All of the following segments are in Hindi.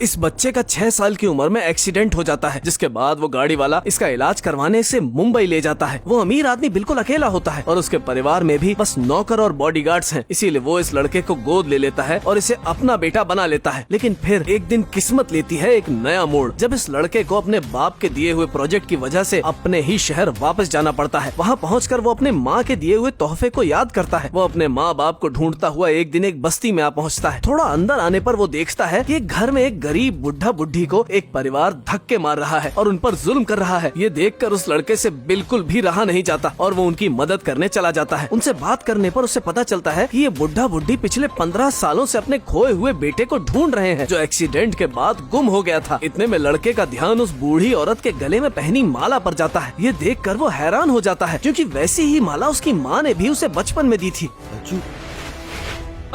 इस बच्चे का 6 साल की उम्र में एक्सीडेंट हो जाता है, जिसके बाद वो गाड़ी वाला इसका इलाज करवाने से मुंबई ले जाता है। वो अमीर आदमी बिल्कुल अकेला होता है और उसके परिवार में भी बस नौकर और बॉडीगार्ड्स हैं। इसीलिए वो इस लड़के को गोद ले लेता है और इसे अपना बेटा बना लेता है। लेकिन फिर एक दिन किस्मत लेती है एक नया मोड़, जब इस लड़के को अपने बाप के दिए हुए प्रोजेक्ट की वजह से अपने ही शहर वापस जाना पड़ता है। वहाँ पहुँचकर वो अपने माँ के दिए हुए तोहफे को याद करता है। वो अपने माँ बाप को ढूंढता हुआ एक दिन एक बस्ती में आ पहुँचता है। थोड़ा अंदर आने पर वो देखता है कि एक घर में एक गरीब बुढ़ा बुढ़ी को एक परिवार धक्के मार रहा है और उन पर जुल्म कर रहा है। ये देखकर उस लड़के से बिल्कुल भी रहा नहीं जाता और वो उनकी मदद करने चला जाता है। उनसे बात करने पर उसे पता चलता है कि ये बुढ़ा बुढ़ी पिछले 15 सालों से अपने खोए हुए बेटे को ढूंढ रहे हैं, जो एक्सीडेंट के बाद गुम हो गया था। इतने में लड़के का ध्यान उस बूढ़ी औरत के गले में पहनी माला पर जाता है। ये देखकर वो हैरान हो जाता है, क्योंकि वैसी ही माला उसकी माँ ने भी उसे बचपन में दी थी। अज्जू,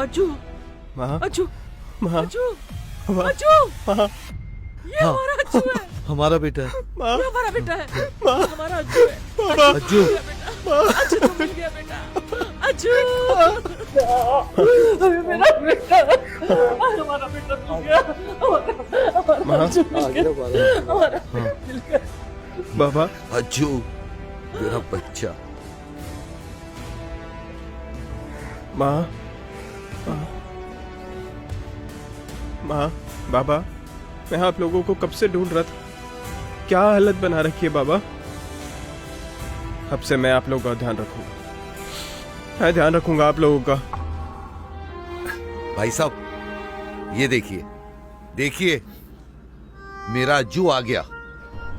अज्जू, माँ, अज्जू, माँ, अज्जू, माँ, अज्जू, माँ, ये हमारा अज्जू है, हमारा बेटा है। माँ, ये हमारा बेटा है, माँ, हमारा अज्जू है। माँ, अज्जू, अज्जू तो मिल गया बेटा, अज्जू, मेरा बेटा, हमारा बेटा मिल गया, माँ, अज्जू मिल गया, हमारा बेटा मिल गया। बाबा, अज्जू मेरा बच्चा। माँ, माँ, माँ, बाबा, मैं आप लोगों को कब से ढूंढ रहा था। क्या हालत बना रखी है बाबा। अब से मैं आप लोगों का ध्यान रखूंगा। मैं ध्यान रखूंगा आप लोगों का। भाई साहब, ये देखिए, देखिए, मेरा अज्जू आ गया।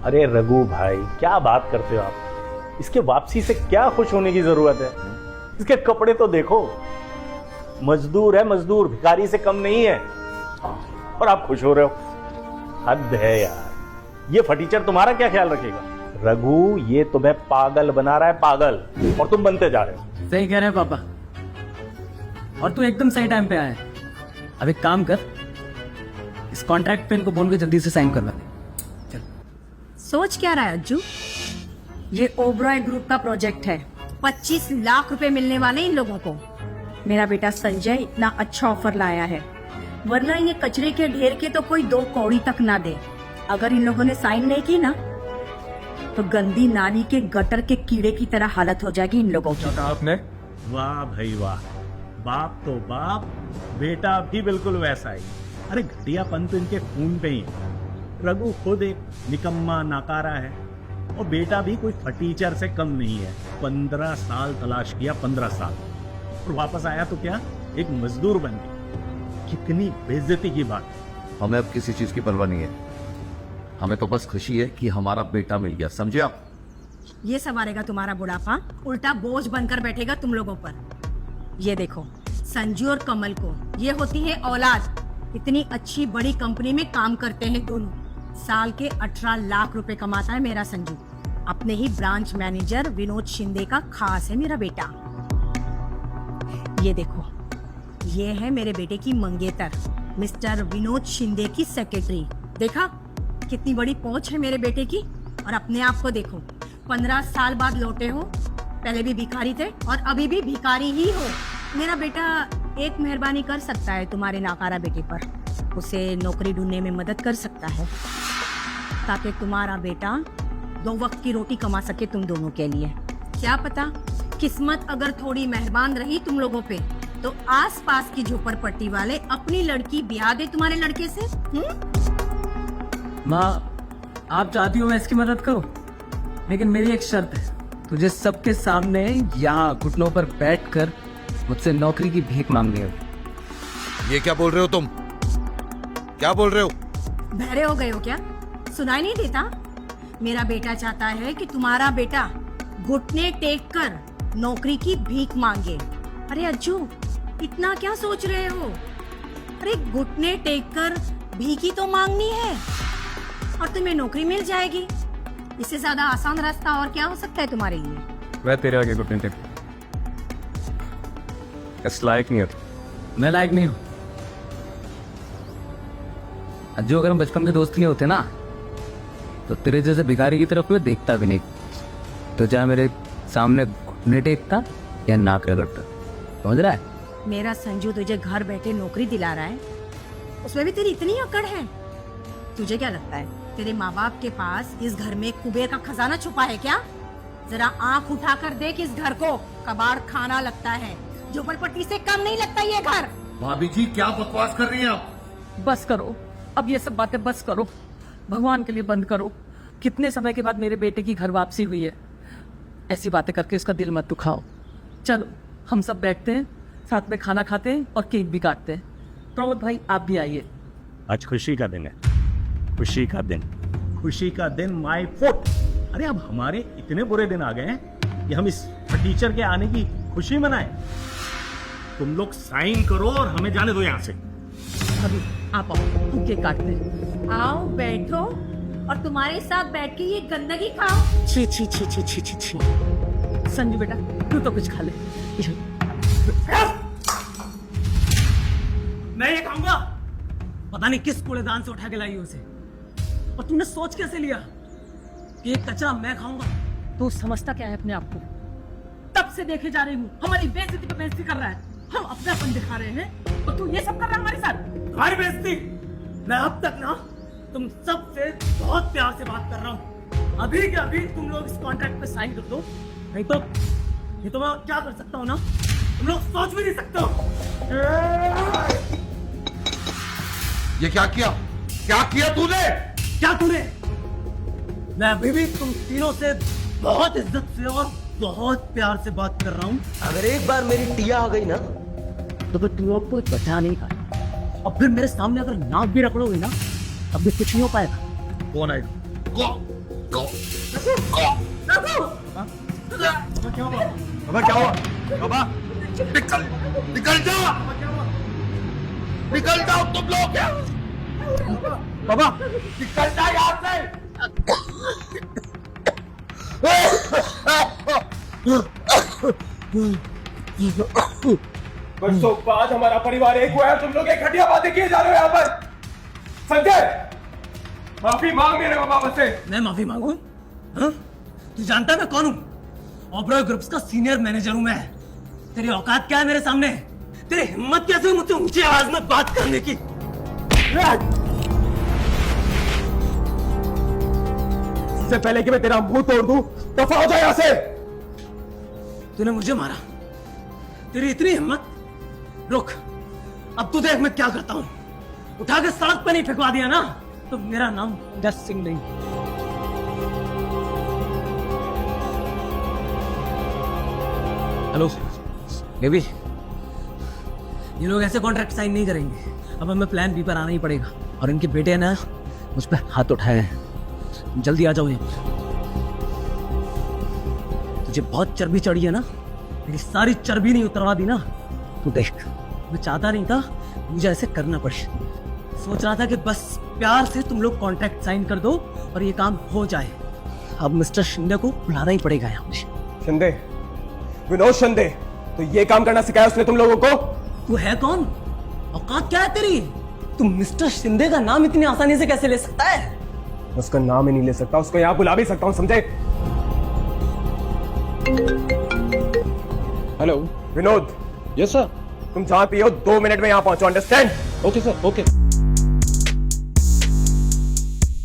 अरे रघु भाई, क्या बात करते हो आप। इसके वापसी से क्या खुश होने की जरूरत है। इसके कपड़े तो देखो, मजदूर है मजदूर, भिखारी से कम नहीं है, और आप खुश हो रहे हो। हद है यार। ये फटीचर तुम्हारा क्या ख्याल रखेगा। रघु, ये तुम्हें पागल बना रहा है, पागल, और तुम बनते जा रहे हो। सही कह रहे हैं पापा, और तू एकदम सही टाइम पे आया है। अब एक काम कर, इस कॉन्ट्रैक्ट पे इनको बोल के जल्दी से साइन करवा दे। सोच क्या रहा है अज्जू? ये ओबरॉय ग्रुप का प्रोजेक्ट है, 25 लाख रुपए मिलने वाले इन लोगों को। मेरा बेटा संजय इतना अच्छा ऑफर लाया है, वरना ये कचरे के ढेर के तो कोई 2 कौड़ी तक ना दे। अगर इन लोगों ने साइन नहीं की ना, तो गंदी नाली के गटर के कीड़े की तरह हालत हो जाएगी इन लोगों की। आपने वाह भाई वाह, बाप तो बाप, बेटा भी बिल्कुल वैसा ही। अरे घटियापन तो इनके खून पे ही है। रघु खुद एक निकम्मा नाकारा है, और बेटा भी कोई फटीचर से कम नहीं है। 15 साल तलाश किया, 15 साल, और वापस आया तो क्या, एक मजदूर बन गया। कितनी बेइज्जती की बात। हमें अब किसी चीज की परवाह नहीं है। हमें तो बस खुशी है कि हमारा बेटा मिल गया, समझे आप। ये संवारेगा तुम्हारा बुढ़ापा, उल्टा बोझ बनकर बैठेगा तुम लोगों पर। ये देखो, संजू और कमल को ये होती है औलाद। इतनी अच्छी बड़ी कंपनी में काम करते हैं दोनों। साल के 18 लाख रुपए कमाता है मेरा संजू। अपने ही ब्रांच मैनेजर विनोद शिंदे का खास है मेरा बेटा। ये देखो, ये है मेरे बेटे की मंगेतर, मिस्टर विनोद शिंदे की सेक्रेटरी। देखा कितनी बड़ी पहुंच है मेरे बेटे की। और अपने आप को देखो, 15 साल बाद लौटे हो। पहले भी भिखारी थे और अभी भी भिखारी ही हो। मेरा बेटा एक मेहरबानी कर सकता है तुम्हारे नाकारा बेटे पर, उसे नौकरी ढूंढने में मदद कर सकता है, ताकि तुम्हारा बेटा 2 वक्त की रोटी कमा सके तुम दोनों के लिए। क्या पता, किस्मत अगर थोड़ी मेहरबान रही तुम लोगों पे, तो आसपास की झोपड़पट्टी वाले अपनी लड़की ब्याह दे तुम्हारे लड़के से। माँ, आप चाहती हो मैं इसकी मदद करूं, लेकिन मेरी एक शर्त है। तुझे सबके सामने यहाँ घुटनों पर बैठकर मुझसे नौकरी की भीख मांगनी होगी। ये क्या बोल रहे हो तुम? क्या बोल रहे हो? बहरे हो गए हो क्या? सुनाई नहीं देता? मेरा बेटा चाहता है कि तुम्हारा बेटा घुटने टेक कर नौकरी की भीख मांगे। अरे अज्जू, इतना क्या सोच रहे हो? अरे घुटने टेक कर भीख ही तो मांगनी है और तुम्हें नौकरी मिल जाएगी। इससे ज्यादा आसान रास्ता और क्या हो सकता है तुम्हारे लिए? मैं तेरे आगे घुटने टेक, इस लायक नहीं हो। मैं लायक नहीं हूँ अज्जू। अगर हम बचपन के दोस्त नहीं होते ना, तो तेरे जैसे भिखारी की तरफ मैं देखता भी नहीं। तो चाहे मेरे सामने घुटने टेकता या नाक रगड़ता। समझ रहा है? मेरा संजू तुझे घर बैठे नौकरी दिला रहा है, उसमें भी तेरी इतनी अकड़ है। तुझे क्या लगता है तेरे माँ बाप के पास इस घर में कुबेर का खजाना छुपा है क्या? जरा आंख उठाकर देख इस घर को, कबाड़ खाना लगता है, झोपड़पट्टी से कम नहीं लगता ये घर। भाभी जी क्या बकवास कर रही हैं आप? बस करो, अब ये सब बातें बस करो, भगवान के लिए बंद करो। कितने समय के बाद मेरे बेटे की घर वापसी हुई है, ऐसी बातें करके उसका दिल मत दुखाओ। चलो हम सब बैठते हैं, साथ में खाना खाते हैं और केक भी काटते हैं। प्रमोद भाई आप भी आइए। आज खुशी का दिन है, खुशी का दिन, खुशी का दिन माय फुट। अरे अब हमारे इतने बुरे दिन आ गए हैं कि हम इस टीचर के आने की खुशी मनाएं। तुम लोग साइन करो और हमें जाने दो यहाँ से। अभी आप आओ, हम केक काटते हैं। आओ बैठो और तुम्हारे साथ बैठ के ये गंदगी खाओ। छी छी छी छी छी छी छी। संजू बेटा तू तो कुछ खा ले। मैं ये खाऊंगा, पता नहीं किस कूड़ेदान से उठा के लाई उसे। और तूने सोच कैसे लिया कि ये कचरा मैं खाऊंगा? तू समझता क्या है अपने आप को? तब से देखे जा रही हूँ, हमारी बेइज्जती पे बेइज्जती कर रहा है। हम अपनापन दिखा रहे हैं और तू ये सब कर रहा है हमारे साथ। तुम्हारी बेइज्जती? मैं अब तक ना तुम सब से बहुत प्यार से बात कर रहा हूँ। अभी के अभी तुम लोग इस कॉन्ट्रैक्ट पे साइन कर दो, नहीं तो मैं क्या कर सकता हूँ ना, तुम लोग सोच भी नहीं सकते हो। ये क्या किया? क्या किया तूने? क्या तूने? मैं अभी भी तुम तीनों से बहुत इज्जत से और बहुत प्यार से बात कर रहा हूँ। अगर एक बार मेरी टिया आ गई ना तो फिर तुम लोग को बचा नहीं पाए। और फिर मेरे सामने अगर नाक भी रगड़ोगे ना तब भी कुछ नहीं हो पाएगा। कौन आएगा? बाबा क्या हुआ? बाबा निकल निकल जाओ, निकल जाओ तुम लोग। क्या बाबा निकल जाओ यहाँ से। बरसों बाद हमारा परिवार एक हुआ है, तुम लोग एक घटिया बातें किए जा रहे हो यहाँ पर। संजय माफी मांग मेरे बाबा से। मैं माफी मांगू? हाँ? तू जानता है मैं कौन हूँ? ओबरॉय ग्रुप्स का सीनियर मैनेजर हूँ मैं। तेरी औकात क्या है मेरे सामने? तेरी हिम्मत कैसे हुई मुझसे ऊंची आवाज में बात करने की? इससे पहले कि मैं तेरा मुंह तोड़ दूं, दफा हो जाए यहाँ से। तूने मुझे मारा, तेरी इतनी हिम्मत? रुक, अब तू देख मैं क्या करता हूँ। उठा के सड़क पे नहीं फेंकवा दिया ना तो मेरा नाम जस सिंह नहीं। हेलो बेबी, ये लोग ऐसे कॉन्ट्रैक्ट साइन नहीं करेंगे। अब हमें प्लान बी पर आना ही पड़ेगा। और इनके बेटे ना मुझ पर हाथ उठाए हैं। जल्दी आ जाओ यहाँ पर। तुझे बहुत चर्बी चढ़ी है ना, मेरी सारी चर्बी नहीं उतरवा दी ना। तू देख, मैं चाहता नहीं था मुझे ऐसे करना पड़े। सोच रहा था कि बस प्यार से तुम लोग कॉन्ट्रैक्ट साइन कर दो और ये काम हो जाए। अब मिस्टर शिंदे को बुलाना ही पड़ेगा यहाँ पे। शिंदे, विनोद शिंदे, तो ये काम करना सिखाया उसने तुम लोगों को? तू है कौन? औकात क्या है तेरी? तुम मिस्टर शिंदे का नाम इतनी आसानी से कैसे ले सकता है? उसका नाम ही नहीं ले सकता, उसको यहाँ बुला भी सकता हूँ, समझे? हेलो विनोद। Yes sir. तुम जहाँ पे हो 2 मिनट में यहाँ पहुंचो, अंडरस्टैंड? Okay sir, okay.